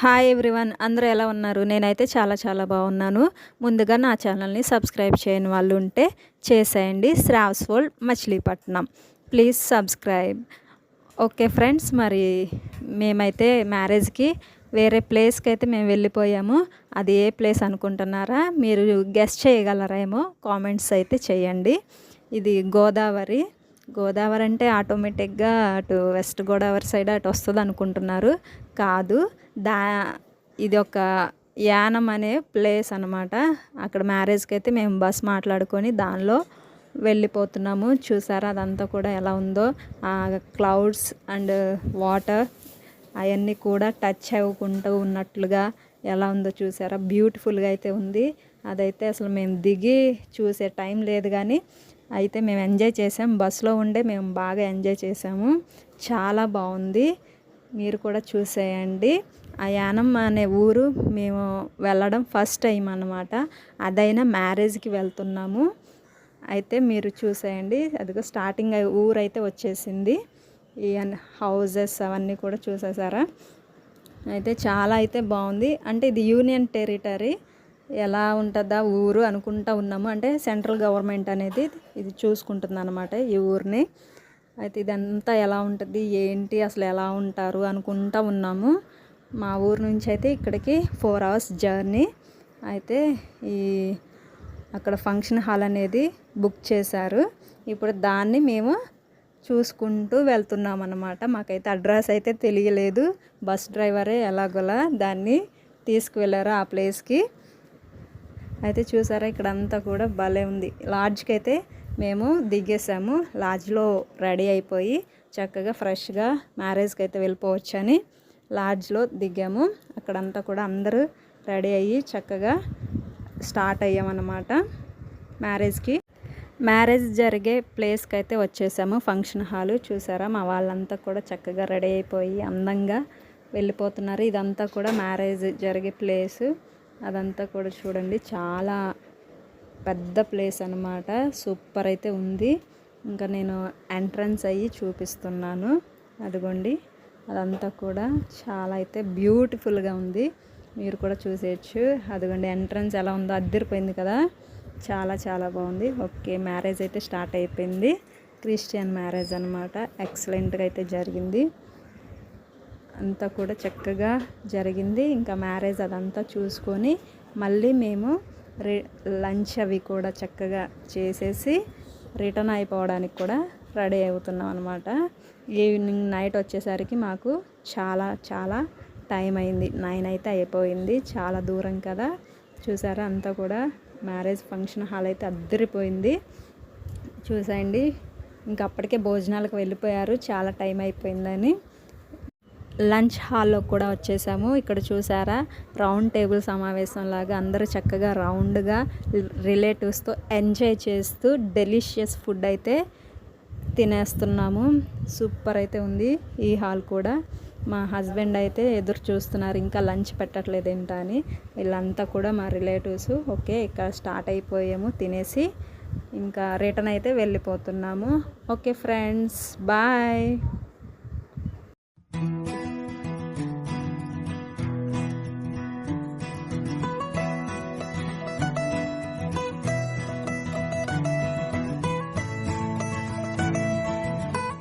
Hi everyone, అందరూ ఎలా ఉన్నారు? నేనైతే చాలా బాగున్నాను. ముందుగా నా ఛానల్ని సబ్స్క్రైబ్ చేయని వాళ్ళు ఉంటే చేసేయండి. Shravs world Machilipatnam, please subscribe. Okay friends, మరి మేమైతే మ్యారేజ్కి వేరే ప్లేస్కి అయితే మేము వెళ్ళిపోయాము. అది ఏ ప్లేస్ అనుకుంటున్నారా? మీరు గెస్ట్ చేయగలరేమో, కామెంట్స్ అయితే చేయండి. ఇది గోదావరి అంటే ఆటోమేటిక్గా అటు వెస్ట్ గోదావరి సైడ్ అటు వస్తుంది అనుకుంటున్నారు. కాదు, ఇది ఒక యానం అనే ప్లేస్ అనమాట. అక్కడ మ్యారేజ్కి అయితే మేము బస్ మాట్లాడుకొని దానిలో వెళ్ళిపోతున్నాము. చూసారా అదంతా కూడా ఎలా ఉందో, ఆ క్లౌడ్స్ అండ్ వాటర్ అవన్నీ కూడా టచ్ అవ్వకుంటూ ఉన్నట్లుగా ఎలా ఉందో చూసారా? బ్యూటిఫుల్గా అయితే ఉంది. అదైతే అసలు మేము దిగి చూసే టైం లేదు, కానీ అయితే మేము ఎంజాయ్ చేసాం. బస్సులో ఉండే మేము బాగా ఎంజాయ్ చేసాము. చాలా బాగుంది, మీరు కూడా చూసేయండి. ఆ యానం అనే ఊరు మేము వెళ్ళడం ఫస్ట్ టైం అన్నమాట. అదైనా మ్యారేజ్కి వెళ్తున్నాము. అయితే మీరు చూసేయండి. అదిగో స్టార్టింగ్ ఊరు అయితే వచ్చేసింది. ఈ హౌజెస్ అవన్నీ కూడా చూసేసారా? అయితే చాలా అయితే బాగుంది. అంటే ఇది యూనియన్ టెరిటరీ, ఎలా ఉంటుందా ఊరు అనుకుంటా ఉన్నాము. అంటే సెంట్రల్ గవర్నమెంట్ అనేది ఇది చూసుకుంటుంది అన్నమాట ఈ ఊరిని. అయితే ఇదంతా ఎలా ఉంటుంది ఏంటి, అసలు ఎలా ఉంటారు అనుకుంటా ఉన్నాము. మా ఊరు నుంచి అయితే ఇక్కడికి 4 hours జర్నీ. అయితే అక్కడ ఫంక్షన్ హాల్ అనేది బుక్ చేశారు. ఇప్పుడు దాన్ని మేము చూసుకుంటూ వెళ్తున్నాం అన్నమాట. మాకైతే అడ్రస్ అయితే తెలియలేదు. బస్ డ్రైవరే ఎలాగోలా దాన్ని తీసుకువెళ్ళారు ఆ ప్లేస్కి. అయితే చూసారా, ఇక్కడ అంతా కూడా భలే ఉంది. లాడ్జ్కి అయితే మేము దిగేసాము. లాడ్జ్లో రెడీ అయిపోయి చక్కగా ఫ్రెష్గా మ్యారేజ్కి అయితే వెళ్ళిపోవచ్చని లాడ్జ్లో దిగాము. అక్కడంతా కూడా అందరూ రెడీ అయ్యి చక్కగా స్టార్ట్ అయ్యామన్నమాట మ్యారేజ్కి. మ్యారేజ్ జరిగే ప్లేస్కి అయితే వచ్చేసాము. ఫంక్షన్ హాలు చూసారా, మా వాళ్ళంతా కూడా చక్కగా రెడీ అయిపోయి అందంగా వెళ్ళిపోతున్నారు. ఇదంతా కూడా మ్యారేజ్ జరిగే ప్లేసు. అదంతా కూడా చూడండి, చాలా పెద్ద ప్లేస్ అన్నమాట. సూపర్ అయితే ఉంది. ఇంకా నేను ఎంట్రన్స్ అయ్యి చూపిస్తున్నాను. అదిగోండి, అదంతా కూడా చాలా అయితే బ్యూటిఫుల్గా ఉంది. మీరు కూడా చూసేయచ్చు. అదిగోండి ఎంట్రన్స్ ఎలా ఉందో, అద్దరిపోయింది కదా, చాలా బాగుంది. ఓకే, మ్యారేజ్ అయితే స్టార్ట్ అయిపోయింది. క్రిస్టియన్ మ్యారేజ్ అనమాట. ఎక్సలెంట్గా అయితే జరిగింది. అంతా కూడా చక్కగా జరిగింది. ఇంకా మ్యారేజ్ అదంతా చూసుకొని మళ్ళీ మేము లంచ్ అవి కూడా చక్కగా చేసేసి రిటర్న్ అయిపోవడానికి కూడా రెడీ అవుతున్నాం అనమాట. ఈవినింగ్ నైట్ వచ్చేసరికి మాకు చాలా టైం అయింది. 9 అయితే అయిపోయింది. చాలా దూరం కదా. చూసారా, అంతా కూడా మ్యారేజ్ ఫంక్షన్ హాల్ అయితే అద్దరిపోయింది. చూసేయండి, ఇంక అప్పటికే భోజనాలకు వెళ్ళిపోయారు, చాలా టైం అయిపోయిందని. లంచ్ హాల్లో కూడా వచ్చేసాము. ఇక్కడ చూసారా, రౌండ్ టేబుల్ సమావేశం లాగా అందరూ చక్కగా రౌండ్గా రిలేటివ్స్తో ఎంజాయ్ చేస్తూ డెలిషియస్ ఫుడ్ అయితే తినేస్తున్నాము. సూపర్ అయితే ఉంది ఈ హాల్ కూడా. మా హస్బెండ్ అయితే ఎదురు చూస్తున్నారు, ఇంకా లంచ్ పెట్టట్లేదు ఏంటా అని. వీళ్ళంతా కూడా మా రిలేటివ్స్. ఓకే, ఇక్కడ స్టార్ట్ అయిపోయాము తినేసి, ఇంకా రిటర్న్ అయితే వెళ్ళిపోతున్నాము. Okay friends, bye.